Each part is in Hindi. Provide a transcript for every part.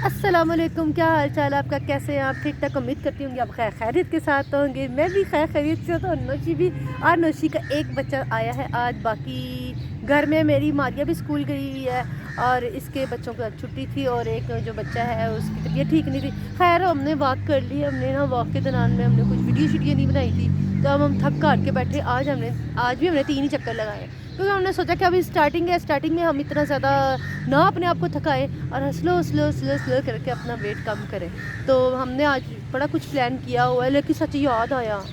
अस्सलाम वालेकुम, क्या हाल चाल आपका, कैसे हैं आप? ठीक ठाक, उम्मीद करती हूँ आप खैर खैरियत के साथ होंगे। मैं भी खैर खैरियत से तो नौशी भी। आज नौशी का एक बच्चा आया है आज, बाकी घर में मेरी मारिया भी स्कूल गई हुई है और इसके बच्चों को छुट्टी थी और एक जो बच्चा है उसकी तबीयत ठीक नहीं थी। खैर हमने वॉक कर ली, हमने ना वॉक के दौरान में हमने कुछ वीडियो नहीं बनाई थी, तो अब हम थक काट के बैठे। आज भी हमने 3 ही चक्कर लगाए, क्योंकि हमने सोचा कि अभी स्टार्टिंग है, स्टार्टिंग में हम इतना ज़्यादा ना अपने आप को थकाएं और स्लो स्लो स्लो स्लो करके अपना वेट कम करें। तो हमने आज बड़ा कुछ प्लान किया हुआ है, लेकिन सच याद आया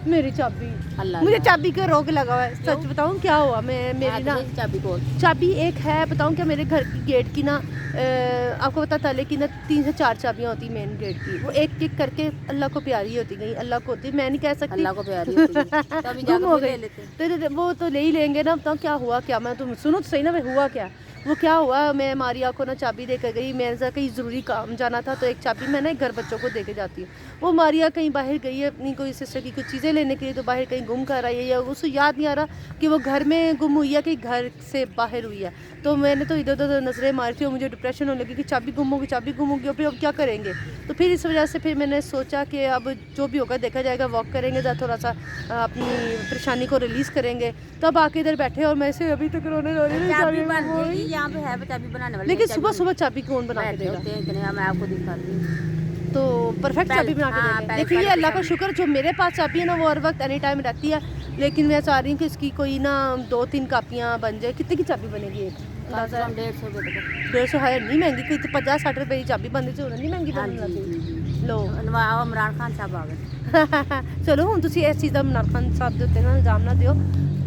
मेरी चाबी। मुझे चाबी का रोग लगा हुआ है। सच बताऊं क्या हुआ, मैं मेरी ना चाबी एक है, बताऊं क्या, मेरे घर की गेट की ना आपको पता था, लेकिन ना 3 से 4 चाबियां होती मेन गेट की। वो एक एक करके अल्लाह को प्यारी होती गई, अल्लाह को होती, मैं नहीं कह सकती अल्लाह को प्यारी होती गुम हो गई। तो वो तो ले ही लेंगे ना। बताओ क्या हुआ, क्या मैं तुम सुनो तो सही ना, मैं हुआ क्या। वो क्या हुआ, मैं मारिया को ना चाबी देकर गई, मेरे साथ कहीं ज़रूरी काम जाना था, तो एक चाबी मैं ना घर बच्चों को दे के जाती हूँ। वो मारिया कहीं बाहर गई है अपनी कोई सिस्टर की कुछ चीज़ें लेने के लिए, तो बाहर कहीं गुम कर आई है, या उसको याद नहीं आ रहा कि वो घर में गुम हुई है कि घर से बाहर हुई है। तो मैंने तो इधर उधर नज़रें मारी थी और मुझे डिप्रेशन होने लगी कि चाबी गुम होगी, चाबी गुम होगी, और फिर अब क्या करेंगे। तो फिर इस वजह से फिर मैंने सोचा कि अब जो भी होगा देखा जाएगा, वॉक करेंगे, थोड़ा सा अपनी परेशानी को रिलीज़ करेंगे। तब आके इधर बैठे और मैं से अभी तक रोने रो रही हूँ। यहाँ पे है चाबी बनाने वाले, लेकिन सुबह सुबह चाबी कौन बना के देगा। मैं आपको दिखाती हूँ, तो परफेक्ट चाबी बना के देंगे। देखिए ये अल्लाह का शुक्र, जो मेरे पास चाबी है ना वो हर वक्त एनी टाइम रहती है, लेकिन मैं चाह रही हूँ कि इसकी कोई ना 2-3 कापियाँ बन जाए। कितने की चाबी बनेगी एक? 150 है, नहीं महंगी, कोई 50-60 रुपए की चाबी बननी चाहिए, नहीं महंगी बननी। लो इमरान खान साहब आ गए। चलो हूँ तुम इस चीज़ का इमरान खान साहब जो होते ना इल्जाम ना दियो,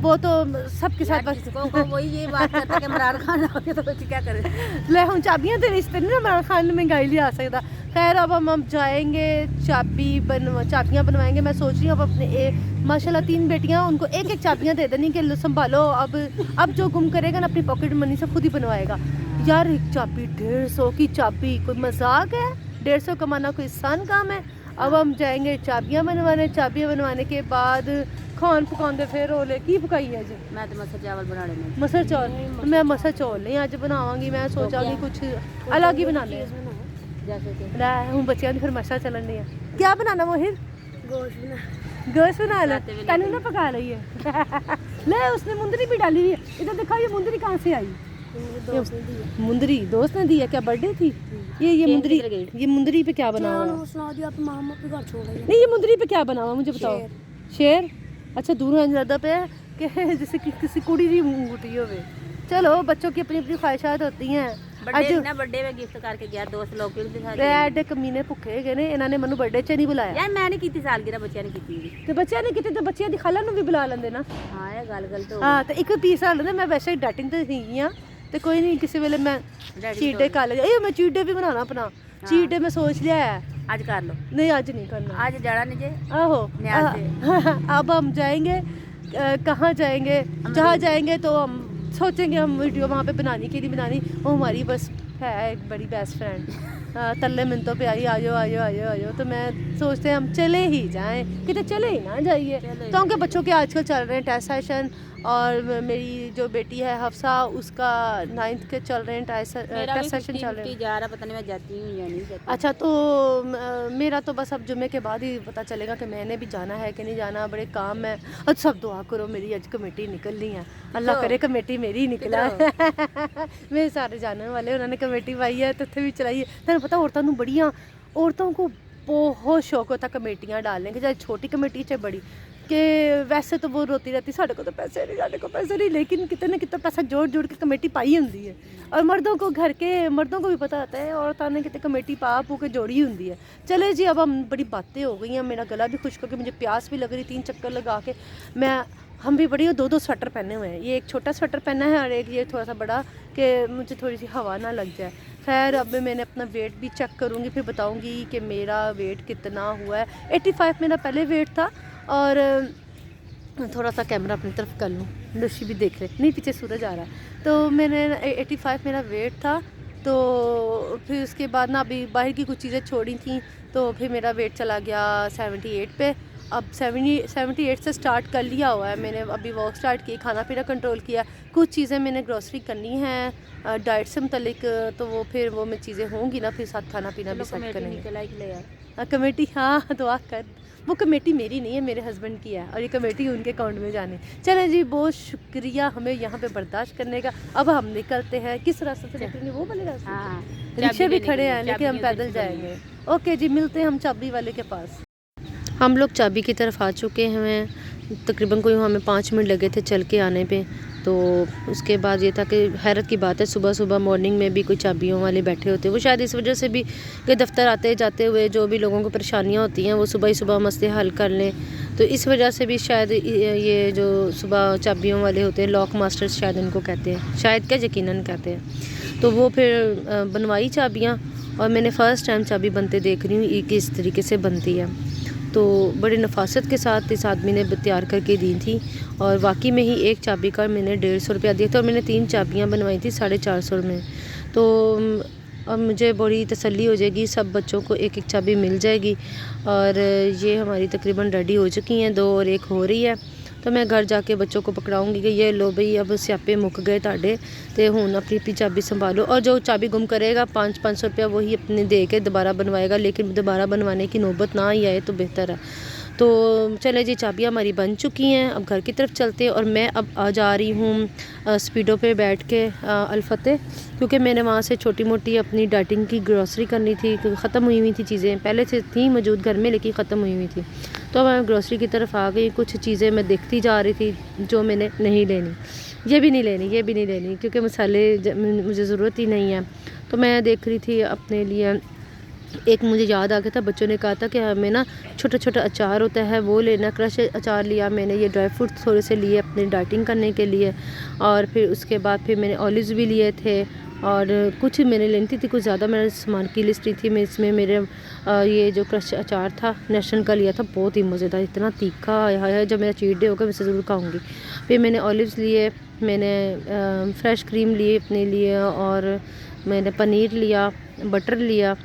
वो तो सबके साथ बस वही ये बात करता है कि इमरान खान आ गया तो क्या करें। ले हम चाबियाँ तो रिश्ते नहीं, इमरान खान ने महंगाई लिया सकता। खैर अब हम जाएंगे, चाबियाँ बनवाएंगे। मैं सोच रही हूँ अब अपने माशाल्लाह 3 बेटियाँ, उनको एक एक चाबियाँ दे देनी कि संभालो। अब जो गुम करेगा ना अपनी पॉकेट मनी से खुद ही बनवाएगा। यार एक चाबी 150 की चाबी, कोई मजाक है? 150 कमाना कोई आसान काम है। अब हम जाएंगे चाबियाँ बनवाने के बाद खान पकाते फिर होले की पकाई है जी। मैं तो मसर चावल बनाने में, मसर चावल मैं मसर चावल नहीं आज बनावांगी, मैं सोचांगी कुछ अलग ही बनाने जैसे कि हूँ बच्चियां फिर मशा चलन दी है। क्या बनाना मोहित? गोश्त बना लो, तनु ना पका रही है। ले उसने मुंदरी भी डाली हुई है, इधर देखा ये मुंदरी कहाँ से आई? मुंदरी दोस्त ने दी है, क्या बर्थडे थी? ये मुंदरी पे क्या बना हुआ है? नहीं ये मुंदरी पे क्या बना हुआ मुझे बताओ। शेर? अच्छा दूर अंदाजा पे है कि जैसे कि किसी कुड़ी की मुंगूटी हो। चलो बच्चों की अपनी अपनी ख्वाहिशात होती हैं। बर्थडे में गिफ्ट करके गया दोस्त लोग के कमीने भुखे गए ने, इन्होंने मैनू बर्थडे च नहीं बुलाया यार। मैं नहीं की सालगिरह, बच्चियां ने की ते बच्चियां ने की, तो बच्चियां दी खाला नू भी बुला लेंदे ना। हां ये गल गलत हो। हां तो एक पीस आ लेंदे। मैं वैसे डाइटिंग ते थी हां, ते कोई नहीं किसी वेले मैं चीट डे कर ले। मैं चीट डे भी बनाना अपना। चीट डे मैं सोच लिया है, आज कर लो। नहीं आज नहीं करना, आज जाना नहीं जे। आहो अब हम जाएंगे, कहाँ जाएंगे, जहाँ जाएंगे तो हम सोचेंगे हम वीडियो वहाँ पे बनानी कि नहीं बनानी। वो हमारी बस है एक बड़ी बेस्ट फ्रेंड, तल्ले मिनटों पे आई आयो आयो आयो आयो। तो मैं सोचते हैं हम चले ही जाएं, कितने चले ही ना जाइए। तो उनके बच्चों के आजकल चल रहे हैं टेस्ट सेशन, और मेरी जो बेटी है हफ्सा उसका 9th के चल रहे हैं टेस्ट सेशन चल रहे हैं। जा रहा पता नहीं मैं जाती हूँ या नहीं जाती। अच्छा तो मेरा तो बस अब जुम्मे के बाद ही पता चलेगा कि मैंने भी जाना है कि नहीं जाना। बड़े काम है। अच्छा सब दुआ करो मेरी आज कमेटी निकलनी है, अल्लाह करे कमेटी मेरी ही निकला। मेरे सारे जानने वाले उन्होंने कमेटी पाई है तो भी चलाई है। तेन पता औरतों बढ़िया, औरतों को बहुत शौक होता कमेटियाँ डालने के, चाहे छोटी कमेटी चाहे बड़ी। कि वैसे तो वो रोती रहती साढ़े को तो पैसे नहीं, लेकिन कितने ना कितना पैसा जोड़ जोड़ के कमेटी पाई होंगी है। और मर्दों को, घर के मर्दों को भी पता होता है औरतों ने कितने कमेटी पा पू के जोड़ी होंगी है। चले जी अब हम बड़ी बातें हो गई हैं, मेरा गला भी खुश्क होकर मुझे प्यास भी लग रही, 3 चक्कर लगा के हम भी बड़ी 2-2 स्वेटर पहने हुए हैं। ये एक छोटा स्वेटर पहना है और एक ये थोड़ा सा बड़ा, कि मुझे थोड़ी सी हवा ना लग जाए। खैर अब मैंने अपना वेट भी चेक करूँगी, फिर बताऊँगी कि मेरा वेट कितना हुआ है। 85 मेरा पहले वेट था, और थोड़ा सा कैमरा अपनी तरफ कर लूँ, लुशी भी देख रहे नहीं पीछे सूरज आ रहा है। तो मैंने 85 मेरा वेट था। तो फिर उसके बाद ना अभी बाहर की कुछ चीज़ें छोड़ी थी, तो फिर मेरा वेट चला गया 78 पे। अब 78 से स्टार्ट कर लिया हुआ है मैंने। अभी वॉक स्टार्ट की, खाना पीना कंट्रोल किया, कुछ चीज़ें मैंने ग्रोसरी करनी है डाइट से मुतलिक, तो वो फिर वो मैं चीज़ें होंगी ना, फिर साथ खाना पीना भी सेट करेंगे। कमेटी, हाँ दुआ कर, वो कमेटी मेरी नहीं है, मेरे हस्बैंड की है, और ये कमेटी उनके अकाउंट में जाने। चलें जी, बहुत शुक्रिया हमें यहाँ पे बर्दाश्त करने का। अब हम निकलते हैं, किस रास्ते से निकलेंगे, वो वाले रास्ते। हाँ, रिक्शे भी खड़े हैं लेकिन हम पैदल जाएंगे। ओके जी, मिलते हैं हम चाबी वाले के पास। हम लोग चाबी की तरफ आ चुके हैं, तकरीबन कोई हमें 5 मिनट लगे थे चल के आने पे। तो उसके बाद ये था कि हैरत की बात है, सुबह सुबह मॉर्निंग में भी कोई चाबियों वाले बैठे होते हैं। वो शायद इस वजह से भी कि दफ्तर आते जाते हुए जो भी लोगों को परेशानियां होती हैं वो सुबह ही सुबह मसले हल कर लें, तो इस वजह से भी शायद ये जो सुबह चाबियों वाले होते हैं, लॉक मास्टर्स शायद उनको कहते हैं, शायद क्या यकीनन कहते हैं। तो वो फिर बनवाई चाबियाँ, और मैंने फ़र्स्ट टाइम चाबी बनते देख रही हूँ ये किस तरीके से बनती है। तो बड़ी नफासत के साथ इस आदमी ने तैयार करके दी थी, और वाकई में ही एक चाबी का मैंने 150 रुपया दिया था, और मैंने 3 चाबियाँ बनवाई थी 450 में। तो अब मुझे बड़ी तसल्ली हो जाएगी, सब बच्चों को एक एक चाबी मिल जाएगी। और ये हमारी तकरीबन रेडी हो चुकी हैं, 2 और 1 हो रही है। तो मैं घर जाके बच्चों को पकड़ाऊँगी कि ये लो भाई, अब स्यापे मुक गए ताड़े, तो हुण अपनी चाबी संभालो। और जो चाबी गुम करेगा 500 रुपया वही अपने दे के दोबारा बनवाएगा, लेकिन दोबारा बनवाने की नौबत ना ही आए तो बेहतर है। तो चले जी, चाबियाँ हमारी बन चुकी हैं, अब घर की तरफ चलते हैं। और मैं अब आ जा रही हूँ स्पीडो पे बैठ के अलफतेह, क्योंकि मैंने वहाँ से छोटी मोटी अपनी डाइटिंग की ग्रॉसरी करनी थी, क्योंकि ख़त्म हुई हुई थी चीज़ें, पहले से थी मौजूद घर में लेकिन ख़त्म हुई हुई थी। तो मैं ग्रॉसरी की तरफ आ गई, कुछ चीज़ें मैं देखती जा रही थी जो मैंने नहीं लेनी, ये भी नहीं लेनी, ये भी नहीं लेनी, क्योंकि मसाले मुझे ज़रूरत ही नहीं है। तो मैं देख रही थी अपने लिए, एक मुझे याद आ गया था, बच्चों ने कहा था कि हमें ना छोटा छोटा अचार होता है वो लेना, क्रश अचार लिया मैंने, ये ड्राई फ्रूट थोड़े से लिए अपनी डाइटिंग करने के लिए। और फिर उसके बाद फिर मैंने ऑलिव्स भी लिए थे, और कुछ मैंने लेनी थी, कुछ ज़्यादा मेरे सामान की लिस्ट नहीं थी। मैं इसमें मेरे ये जो क्रश अचार था नेशनल का लिया था, बहुत ही मज़ेदार, इतना तीखा है, जब मेरा चीट डे होगा मैं इसे ज़रूर खाऊँगी। फिर मैंने ऑलिव्स लिए, मैंने फ्रेश क्रीम लिए अपने लिए, और मैंने पनीर लिया, बटर लिया,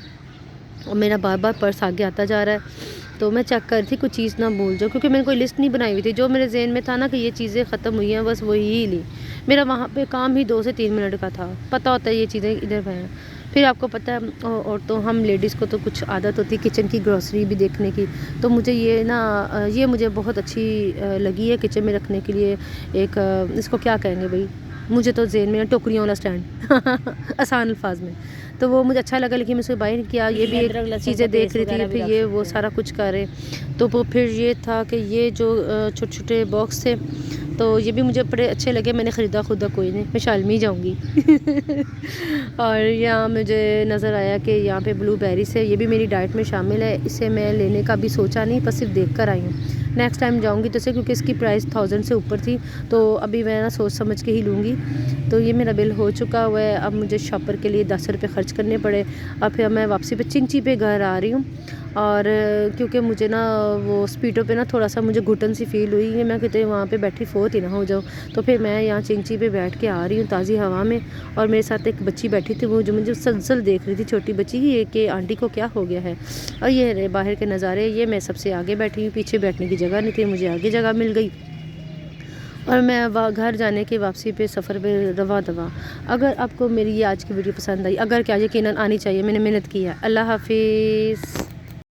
और मेरा बार बार पर्स आगे आता जा रहा है। तो मैं चेक कर रही थी कुछ चीज़ ना भूल जाऊँ, क्योंकि मैंने कोई लिस्ट नहीं बनाई हुई थी, जो मेरे जहन में था ना कि ये चीज़ें ख़त्म हुई हैं, बस वही ही ली। मेरा वहाँ पे काम ही 2 से 3 मिनट का था, पता होता है ये चीज़ें इधर पे हैं। फिर आपको पता है, और तो हम लेडीज़ को तो कुछ आदत होती है किचन की ग्रॉसरी भी देखने की, तो मुझे ये ना ये मुझे बहुत अच्छी लगी है किचन में रखने के लिए। एक इसको क्या कहेंगे भाई, मुझे तो जेन में टोकरियों वाला स्टैंड आसान अल्फाज में, तो वो मुझे अच्छा लगा, लेकिन मैं उसे बाय नहीं किया। ये भी एक चीज़ें देख रही थी, फिर ये वो सारा कुछ करे। तो वो फिर ये था कि ये जो छोटे छोटे बॉक्स थे, तो ये भी मुझे बड़े अच्छे लगे, मैंने ख़रीदा खुदा कोई नहीं, मैं शालमी जाऊँगी। और यहाँ मुझे नज़र आया कि यहाँ पे ब्लूबेरीज़ है, ये भी मेरी डाइट में शामिल है, इसे मैं लेने का भी सोचा नहीं, बस सिर्फ देख कर आई हूँ। नेक्स्ट टाइम जाऊँगी तो इसे, क्योंकि इसकी प्राइस 1000 से ऊपर थी, तो अभी मैं ना सोच समझ के ही लूँगी। तो ये मेरा बिल हो चुका हुआ है, अब मुझे शॉपर के लिए 10 रुपये ख़र्च करने पड़े। अब फिर मैं वापसी पे चिंची पे घर आ रही हूँ, और क्योंकि मुझे ना वो स्पीडो पे ना थोड़ा सा मुझे घुटन सी फील हुई है, मैं कहते वहाँ पे बैठी फोत ही ना हो जाऊँ। तो फिर मैं यहाँ चिंची पे बैठ के आ रही हूँ ताज़ी हवा में, और मेरे साथ एक बच्ची बैठी थी, वो जो मुझे सलसल देख रही थी, छोटी बच्ची, ये कि आंटी को क्या हो गया है। और ये रहे बाहर के नज़ारे, ये मैं सबसे आगे बैठी हूँ, पीछे बैठने की जगह नहीं थी, मुझे आगे जगह मिल गई। और मैं घर जाने के वापसी पे सफ़र पे रवा दवा। अगर आपको मेरी ये आज की वीडियो पसंद आई, अगर क्या, यकीनन आनी चाहिए, मैंने मेहनत की है। अल्लाह हाफिज़।